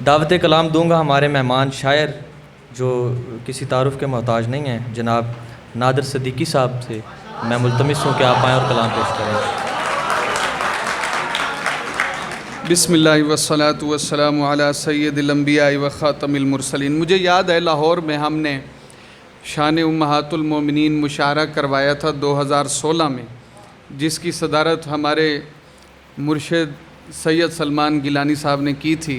दावत कलाम दूंगा हमारे मेहमान शायर जो किसी तारुफ़ के मोहताज नहीं हैं, जनाब नादिर सदीकी साहब से मैं मुल्तमिस हूँ कि आप आएँ और कलाम पेश करें। बिस्मिल्लाहि वस्सलातु वस्सलामु अला सय्यदिल अंबिया व खातमिल मुरसलीन। मुझे याद है लाहौर में हमने शान उम्महातुल मोमिनीन मुशायरा करवाया था 2016 में, जिसकी सदारत हमारे मुर्शिद सैयद सलमान गिलानी साहब ने की थी,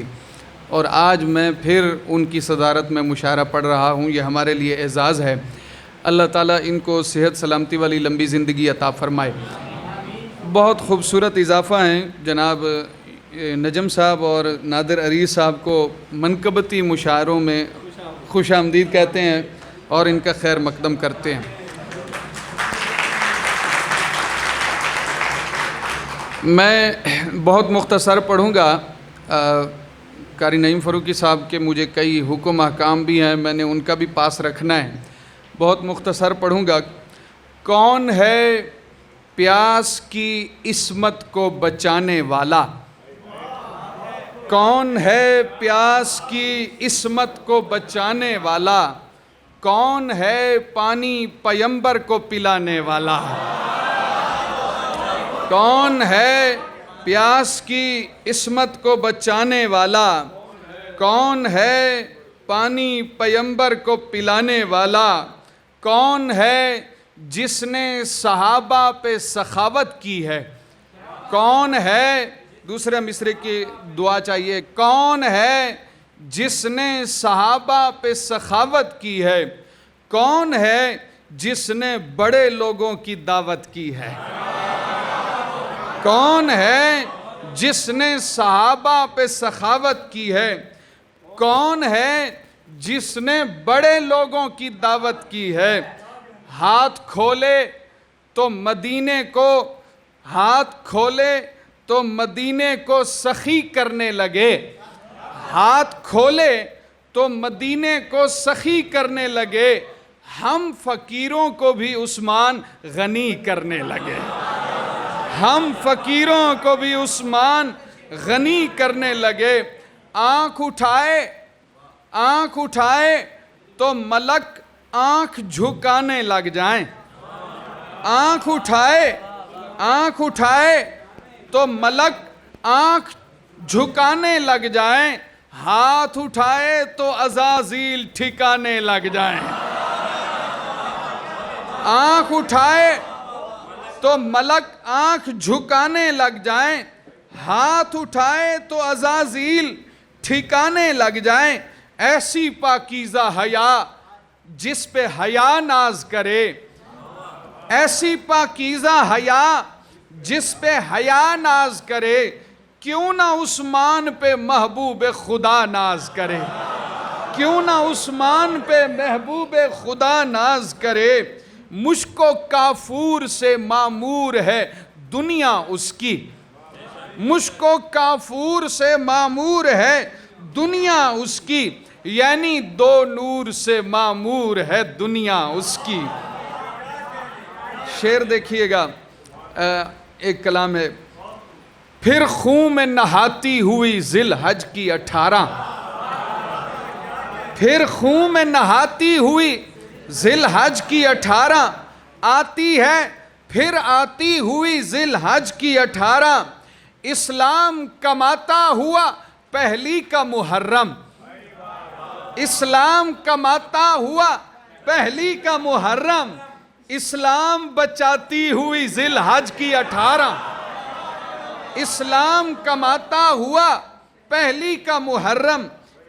और आज मैं फिर उनकी सदारत में मुशायरा पढ़ रहा हूँ। ये हमारे लिए एज़ाज़ है। अल्लाह ताला इनको सेहत सलामती वाली लंबी ज़िंदगी अता फ़रमाए। बहुत ख़ूबसूरत इजाफ़ा हैं। जनाब नजम साहब और नादिर अरीस साहब को मनकबती मुशायरों में खुश आमदीद कहते हैं और इनका खैर मकदम करते हैं। मैं बहुत मुख्तसर पढ़ूँगा। कारी नईम फ़ारूकी साहब के मुझे कई हुक्म अहकाम भी हैं, मैंने उनका भी पास रखना है। बहुत मुख्तसर पढ़ूँगा। कौन है प्यास की इस्मत को बचाने वाला? कौन है प्यास की इस्मत को बचाने वाला? कौन है पानी पैगंबर को पिलाने वाला? कौन है प्यास की इस्मत को बचाने वाला? कौन है पानी पैगंबर को पिलाने वाला? कौन है जिसने सहाबा पे सखावत की है? कौन है, दूसरे मिसरे की दुआ चाहिए, कौन है जिसने सहाबा पे सखावत की है? कौन है जिसने बड़े लोगों की दावत की है? कौन है जिसने सहाबा पे सखावत की है? कौन है जिसने बड़े लोगों की दावत की है? हाथ खोले तो मदीने को, हाथ खोले तो मदीने को सखी करने लगे। हाथ खोले तो मदीने को सखी करने लगे। हम फ़कीरों को भी उस्मान गनी करने लगे। हम फ़कीरों को भी उस्मान गनी करने लगे। आँख उठाए, आँख उठाए तो मलक आँख झुकाने लग जाएं। आँख उठाए, आँख उठाए तो मलक आँख झुकाने लग जाएं। हाथ उठाए तो अज़ाज़ील ठिकाने लग जाएं। आँख उठाए तो मलक आँख झुकाने लग जाएं। हाथ उठाए तो अज़ाज़ील ठिकाने लग जाएं। ऐसी पाकीज़ा हया जिस पे हया नाज करे, ऐसी पाकीज़ा हया जिस पे हया नाज करे, क्यों ना उस्मान पे महबूब खुदा नाज करे? क्यों ना उस्मान पे महबूब खुदा नाज करे? मुश्को काफूर से मामूर है दुनिया उसकी। मुश्को काफूर से मामूर है दुनिया उसकी, यानी दो नूर से मामूर है दुनिया उसकी। शेर देखिएगा, एक कलाम है। फिर खून में नहाती हुई जिल हज की 18, फिर खून में नहाती हुई जिल हज की 18 आती है, फिर आती हुई जिल हज की 18। इस्लाम कमाता हुआ पहली का मुहर्रम, इस्लाम कमाता हुआ पहली का मुहर्रम। इस्लाम बचाती हुई जिल हज की 18, इस्लाम कमाता हुआ पहली का मुहर्रम।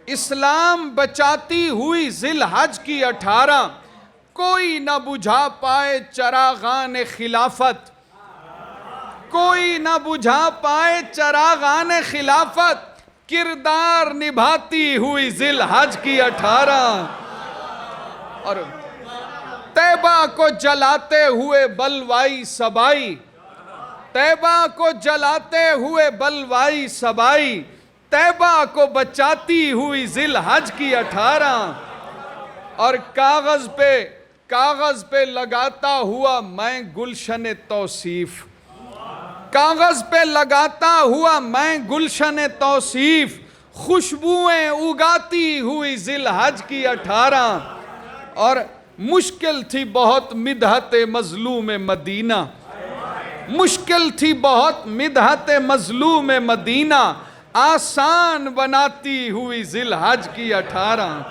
इस्लाम बचाती हुई जिल हज की 18। कोई न बुझा पाए चरागान खिलाफत, कोई न बुझा पाए चरागान खिलाफत। किरदार निभाती हुई जिल हज की 18। और तैबा को जलाते हुए बलवाई सबाई, तैबा को जलाते हुए बलवाई सबाई। तैबा को बचाती हुई जिल हज की 18। और कागज पे लगाता हुआ मैं गुलशन तौसीफ, कागज पे लगाता हुआ मैं गुलशन तौसीफ। खुशबुएं उगाती हुई जिलहज की 18 और मुश्किल थी बहुत मिदहत मजलूम मदीना, मुश्किल थी बहुत मिदहत मजलूम मदीना, आसान बनाती हुई जिलहज की 18।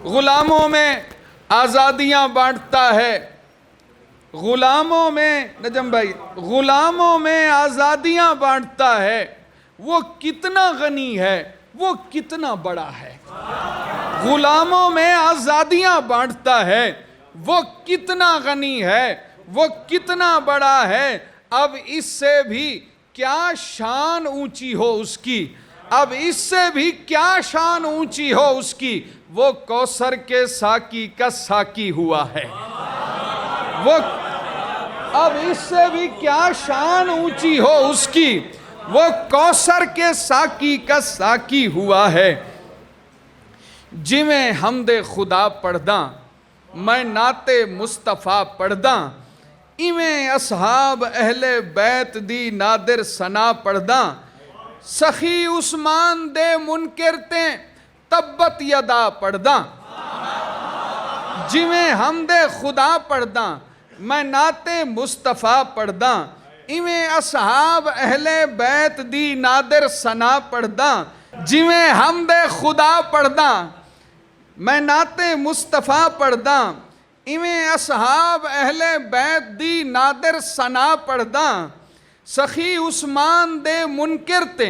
गुलामों में आज़ादियाँ बांटता है, गुलामों में, नजम भाई, गुलामों में आज़ादियाँ बांटता है, वो कितना गनी है, वो कितना बड़ा है। गुलामों में आज़ादियाँ बांटता है, वो कितना गनी है, वो कितना बड़ा है। अब इससे भी क्या शान ऊंची हो उसकी, अब इससे भी क्या शान ऊंची हो उसकी, वो कौसर के साकी का साकी हुआ है। वो अब इससे भी क्या शान ऊंची हो उसकी, वो कौसर के साकी का साकी हुआ है। जिमें हमदे खुदा पढ़दा, मैं नाते मुस्तफ़ा पढ़दा, इवें असहाब अहले बैत दी नादिर सना पढ़दा, सखी उस्मान दे मुनकिर ते तब्बत यदा पढ़दा। जिमें हमदे खुदा पढ़दा, मैं नाते मुस्तफ़ा पढ़दा, इवें असहाब अहले बैत दी नादिर सना पढ़दा। जिमें हमदे खुदा पढ़दा, मैं नाते मुस्तफ़ा पढ़दा, इवें असहाब अहले बैत दी नादिर सना पढ़दा, सखी उस्मान दे मुनकिर ते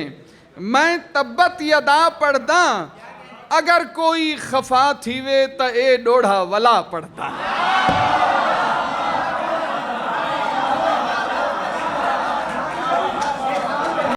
मैं तब्बत यदा पढ़दा, अगर कोई खफा थी वे त ए डोढ़ा वला पढ़दा।